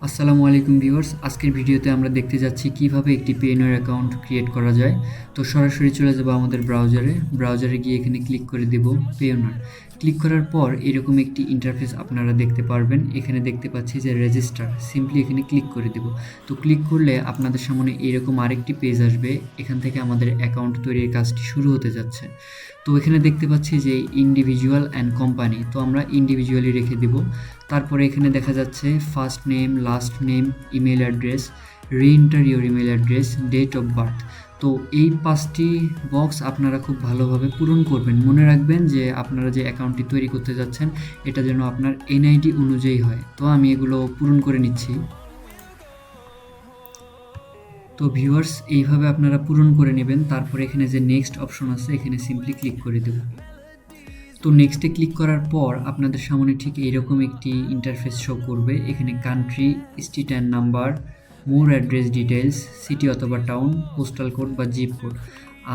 আসসালামু আলাইকুম ভিউয়ার্স, আজকের ভিডিওতে আমরা দেখতে যাচ্ছি কিভাবে একটি পেইনিয়ার অ্যাকাউন্ট ক্রিয়েট করা যায়। তো সরাসরি চলে যাব আমাদের ব্রাউজারে গিয়ে এখানে ক্লিক করে দেব পেইনিয়ার। ক্লিক করার পর এরকম একটি ইন্টারফেস আপনারা দেখতে পারবেন। এখানে দেখতে পাচ্ছি যে রেজিস্টার, সিম্পলি এখানে ক্লিক করে দেব। তো ক্লিক করলে আপনাদের সামনে এরকম আরেকটি পেজ আসবে। এখান থেকে আমাদের অ্যাকাউন্ট তৈরির কাজটি শুরু হতে যাচ্ছে। তো এখানে দেখতে পাচ্ছি যে ইন্ডিভিজুয়াল অ্যান্ড কোম্পানি, তো আমরা ইন্ডিভিজুয়ালি রেখে দেব। তারপরে এখানে দেখা যাচ্ছে first name, last name, email address, reenter your email address, date of birth. তো এই 5টি বক্স আপনারা খুব ভালোভাবে পূরণ করবেন। মনে রাখবেন যে আপনারা যে অ্যাকাউন্টটি তৈরি করতে যাচ্ছেন এটা যেন আপনার এনআইডি অনুযায়ী হয়। তো আমি এগুলো পূরণ করে নিচ্ছি। তো ভিউয়ার্স, এইভাবে আপনারা পূরণ করে নেবেন। তারপরে এখানে যে নেক্সট অপশন আছে এখানে সিম্পলি ক্লিক করে দেব। তো নেক্সটে ক্লিক করার পর আপনাদের সামনে ঠিক এইরকম একটি ইন্টারফেস শো করবে। এখানে country, street and number, more address details, city অথবা টাউন, পোস্টাল কোড বা জিপ কোড।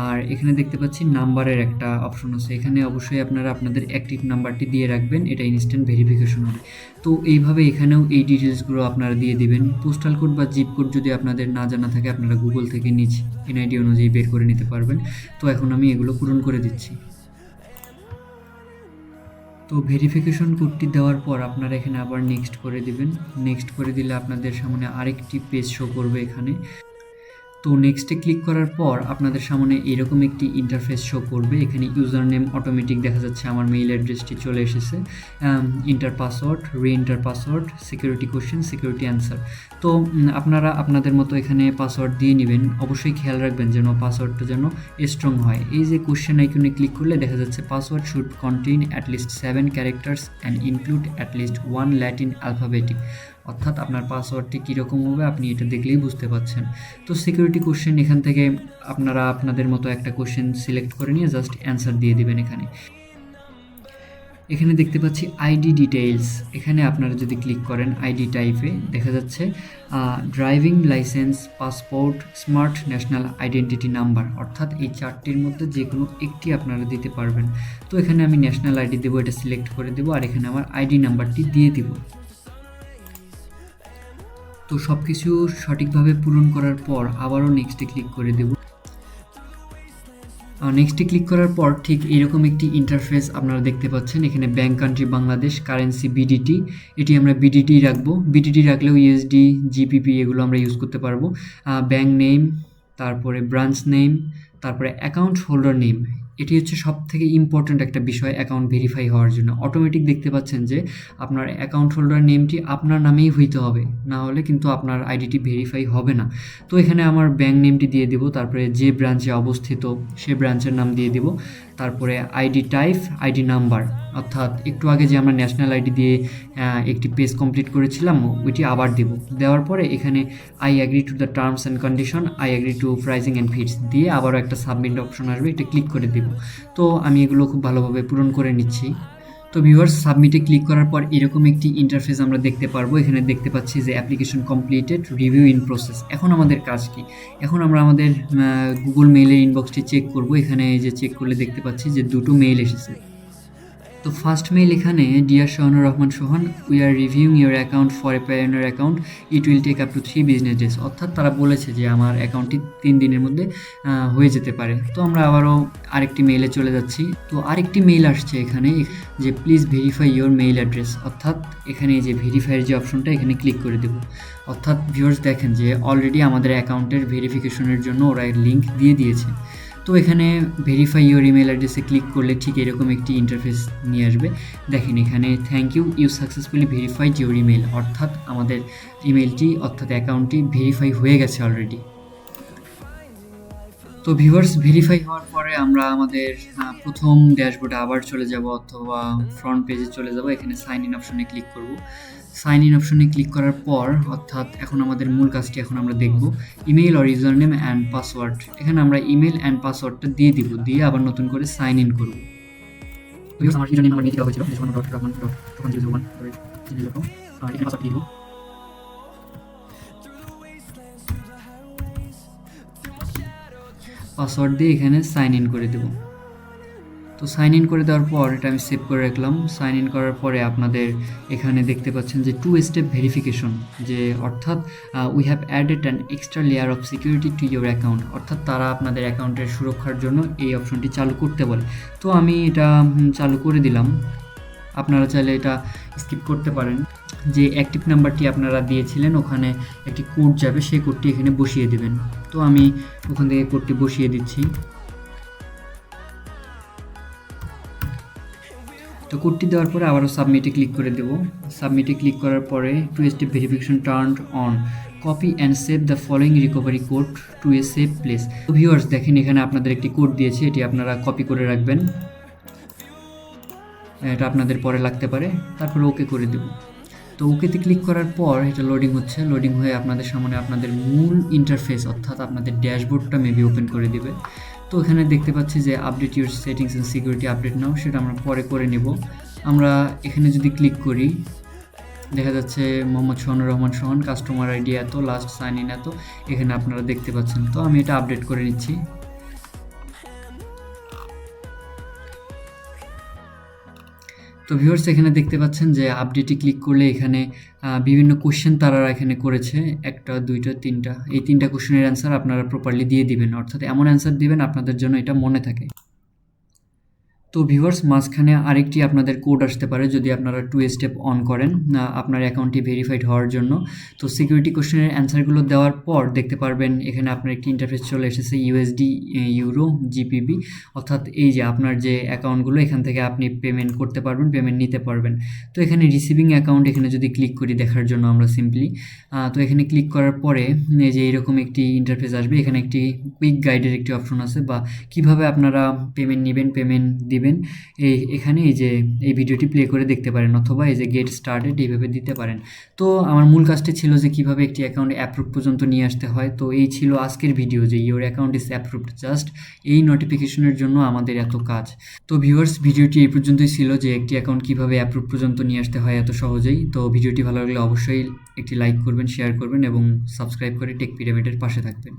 আর এখানে দেখতে পাচ্ছি নাম্বারের একটা অপশন আছে। এখানে অবশ্যই আপনারা আপনাদের অ্যাক্টিভ নাম্বারটি দিয়ে রাখবেন, এটা ইনস্ট্যান্ট ভেরিফিকেশন হবে। তো এইভাবে এখানেও এই ডিটেলসগুলো আপনারা দিয়ে দিবেন। পোস্টাল কোড বা জিপ কোড যদি আপনাদের না জানা থাকে আপনারা গুগল থেকে নিজ এনআইডি অনুযায়ী বের করে নিতে পারবেন। তো এখন আমি এগুলো পূরণ করে দিচ্ছি। তো ভেরিফিকেশন কোডটি দেওয়ার পর আপনারা এখানে আবার নেক্সট করে দিবেন। নেক্সট করে দিলে আপনাদের সামনে আরেকটি পেজ শো করবে এখানে। তো নেক্সটে ক্লিক করার পর আপনাদের সামনে এরকম একটি ইন্টারফেস শো করবে। এখানে ইউজার নেম অটোমেটিক দেখা যাচ্ছে, আমার মেইল অ্যাড্রেসটি চলে এসেছে। Inter password, re-enter password, security question, security answer. তো আপনারা আপনাদের মতো এখানে পাসওয়ার্ড দিয়ে নেবেন। অবশ্যই খেয়াল রাখবেন যেন পাসওয়ার্ডটা যেন স্ট্রং হয়। এই যে কোশ্চেন আইকনে ক্লিক করলে দেখা যাচ্ছে password should contain at least 7 characters and include at least 1 Latin alphabetic. অর্থাৎ আপনার পাসওয়ার্ডটি কীরকম হবে আপনি এটা দেখলেই বুঝতে পারছেন। তো সিকিউরিটি কোশ্চেন, এখান থেকে আপনারা আপনাদের মতো একটা কোশ্চেন সিলেক্ট করে নিয়ে জাস্ট অ্যান্সার দিয়ে দিবেন। এখানে দেখতে পাচ্ছি আইডি ডিটেইলস। এখানে আপনারা যদি ক্লিক করেন আইডি টাইপে দেখা যাচ্ছে driving licence, passport, smart national identity number. অর্থাৎ এই 4টির মধ্যে যে কোনো একটি আপনারা দিতে পারবেন। তো এখানে আমি ন্যাশনাল আইডি দেবো, এটা সিলেক্ট করে দেবো আর এখানে আমার আইডি নাম্বারটি দিয়ে দিব। তো সব কিছু সঠিকভাবে পূরণ করার পর আবারও নেক্সটে ক্লিক করে দেব। নেক্সটে ক্লিক করার পর ঠিক এরকম একটি ইন্টারফেস আপনারা দেখতে পাচ্ছেন। এখানে bank country Bangladesh, currency BDT, এটি আমরা বিডিটি রাখবো। বিডিটি রাখলেও ইউএসডি, জিপিপি এগুলো আমরা ইউজ করতে পারবো। ব্যাংক নেম, তারপরে ব্রাঞ্চ নেম, তারপরে অ্যাকাউন্ট হোল্ডার নেম। এটি হচ্ছে সবথেকে ইম্পর্ট্যান্ট একটা বিষয় অ্যাকাউন্ট ভেরিফাই হওয়ার জন্য। অটোমেটিক দেখতে পাচ্ছেন যে আপনার অ্যাকাউন্ট হোল্ডার নেমটি আপনার নামেই হইতে হবে, না হলে কিন্তু আপনার আইডিটি ভেরিফাই হবে না। তো এখানে আমার ব্যাংক নেমটি দিয়ে দিব, তারপরে যে ব্রাঞ্চে অবস্থিত সে ব্রাঞ্চের নাম দিয়ে দিব, তারপরে আইডি টাইপ, আইডি নাম্বার। অর্থাৎ একটু আগে যে আমরা ন্যাশনাল আইডি দিয়ে একটি পেজ কমপ্লিট করেছিলাম ওইটি আবার দেব। দেওয়ার পরে এখানে I agree to the terms and condition, I agree to pricing and fees দিয়ে আবারও একটা সাবমিট অপশন আসবে, এটা ক্লিক করে দেব। তো আমি এগুলো খুব ভালোভাবে পূরণ করে নিচ্ছি। তো ভিউয়ার্স, সাবমিটে ক্লিক করার পর এরকম একটি ইন্টারফেস আমরা দেখতে পারবো। এখানে দেখতে পাচ্ছি যে application completed, review in process. এখন আমাদের কাজ কি? এখন আমরা আমাদের গুগল মেইলের ইনবক্সটি চেক করব। এখানে এই যে চেক করলে দেখতে পাচ্ছি যে 2টো মেইল এসেছে। তো ফার্স্ট মেইল এখানে, dear Shahanur Rahman Sohan, we are reviewing your account for a pioneer account, it will take up to 3 business days. অর্থাৎ তারা বলেছে যে আমার অ্যাকাউন্টটি 3 দিনের মধ্যে হয়ে যেতে পারে। তো আমরা আবারও আরেকটি মেইলে চলে যাচ্ছি। তো আরেকটি মেইল আসছে এখানে যে please verify your mail address. অর্থাৎ এখানে যে ভেরিফাইয়ের যে অপশনটা এখানে ক্লিক করে দেব। অর্থাৎ ভিউয়ার্স দেখেন যে অলরেডি আমাদের অ্যাকাউন্টের ভেরিফিকেশনের জন্য ওরা লিঙ্ক দিয়ে দিয়েছে। তো এখানে ভেরিফাই ইউর ইমেল অ্যাড্রেসে ক্লিক করলে ঠিক এরকম একটি ইন্টারফেস নিয়ে আসবে। দেখেন এখানে thank you, you successfully verified your email. অর্থাৎ আমাদের ইমেলটি অর্থাৎ অ্যাকাউন্টটি ভেরিফাই হয়ে গেছে অলরেডি। তো ভিউয়ার্স, ভেরিফাই হওয়ার পরে আমরা আমাদের প্রথম ড্যাশবোর্ডে আবার চলে যাব অথবা ফ্রন্ট পেজে চলে যাব। এখানে সাইন ইন অপশনে ক্লিক করব। সাইন ইন অপশনে ক্লিক করার পর অর্থাৎ এখন আমাদের মূল কাজটি এখন আমরা দেখব। Email or user name and password. এখানে আমরা ইমেল অ্যান্ড পাসওয়ার্ডটা দিয়ে দিব, দিয়ে আবার নতুন করে সাইন ইন করব। আমার ইউজার নেম আমার নিয়ে দেওয়া হয়েছিল, আর এখানে পাসওয়ার্ড দিয়ে দিব। পাসওয়ার্ড দিয়ে এখানে সাইন ইন করে দেব। তো সাইন ইন করে দেওয়ার পর এটা আমি সেভ করে রাখলাম। সাইন ইন করার পরে আপনাদের এখানে দেখতে পাচ্ছেন যে 2 স্টেপ ভেরিফিকেশন, যে অর্থাৎ we have added an extra layer of security to your account, অর্থাৎ তারা আপনাদের অ্যাকাউন্টের সুরক্ষার জন্য এই অপশনটি চালু করতে বলে। তো আমি এটা চালু করে দিলাম। আপনারা চাইলে এটা স্কিপ করতে পারেন। যে অ্যাক্টিভ নাম্বারটি আপনারা দিয়েছিলেন ওখানে একটি কোড যাবে, সেই কোডটি এখানে বসিয়ে দেবেন। তো আমি ওখান থেকে কোডটি বসিয়ে দিচ্ছি। তো কোডটি দেওয়ার পরে আবারও সাবমিটে ক্লিক করে দেব। সাবমিটে ক্লিক করার পরে 2 step verification turned on, copy and save the following recovery code to a safe place. তো ভিউয়ার্স দেখেন এখানে আপনাদের একটি কোড দিয়েছে, এটি আপনারা কপি করে রাখবেন, এটা আপনাদের পরে লাগতে পারে। তারপরে ওকে করে দেব। তো ওকেতে ক্লিক করার পর এটা লোডিং হচ্ছে, লোডিং হয়ে আপনাদের সামনে আপনাদের মূল ইন্টারফেস অর্থাৎ আপনাদের ড্যাশবোর্ডটা মেবি ওপেন করে দিবে। তো এখানে দেখতে পাচ্ছি যে update your settings and security update নাও, সেটা আমরা পরে করে নেব। আমরা এখানে যদি ক্লিক করি দেখা যাচ্ছে মোহাম্মদ সোহানুর রহমান সোহান, কাস্টমার আইডি এত, লাস্ট সাইন ইন এত, এখানে আপনারা দেখতে পাচ্ছেন। তো আমি এটা আপডেট করে নিচ্ছি। তো ভিউয়ার্স এখানে দেখতে পাচ্ছেন যে আপডেটে ক্লিক করলে এখানে বিভিন্ন কোশ্চেন তারা এখানে করেছে, 1টা 2টা 3টা, এই 3টা কোশ্চেনের অ্যান্সার আপনারা প্রপারলি দিয়ে দিবেন, অর্থাৎ এমন অ্যান্সার দিবেন আপনাদের জন্য এটা মনে থাকে। তো ভিউয়ার্স মাঝখানে আরেকটি আপনাদের কোড আসতে পারে যদি আপনারা 2 স্টেপ অন করেন আপনার অ্যাকাউন্টটি ভেরিফাইড হওয়ার জন্য। তো সিকিউরিটি কোশ্চেনের অ্যান্সারগুলো দেওয়ার পর দেখতে পারবেন এখানে আপনার একটি ইন্টারফেস চলে এসেছে ইউএসডি, ইউরো, জিপিবি, অর্থাৎ এই যে আপনার যে অ্যাকাউন্টগুলো এখান থেকে আপনি পেমেন্ট করতে পারবেন, পেমেন্ট নিতে পারবেন। তো এখানে রিসিভিং অ্যাকাউন্ট এখানে যদি ক্লিক করি দেখার জন্য আমরা সিম্পলি, তো এখানে ক্লিক করার পরে এই যে এইরকম একটি ইন্টারফেস আসবে, এখানে একটি কুইক গাইডের একটি অপশন আছে বা কিভাবে আপনারা পেমেন্ট নেবেন, পেমেন্ট দিবেন এখানে এই যে এই ভিডিওটি প্লে করে দেখতে পারেন, অথবা এই যে গেট স্টার্টেড এইভাবে দিতে পারেন। তো আমার মূল কাজটি ছিল যে কিভাবে একটি অ্যাকাউন্ট অ্যাপ্রুভ পর্যন্ত নিয়ে আসতে হয়। তো এই ছিল আজকের ভিডিও যে your account is approved, just এই নোটিফিকেশনের জন্য আমাদের এত কাজ। তো ভিউয়ার্স ভিডিওটি এই পর্যন্তই ছিল যে একটি অ্যাকাউন্ট কিভাবে অ্যাপ্রুভ পর্যন্ত নিয়ে আসতে হয় এত সহজেই। তো ভিডিওটি ভালো লাগলে অবশ্যই একটি লাইক করবেন, শেয়ার করবেন এবং সাবস্ক্রাইব করে টেক পিরামিডের পাশে থাকবেন।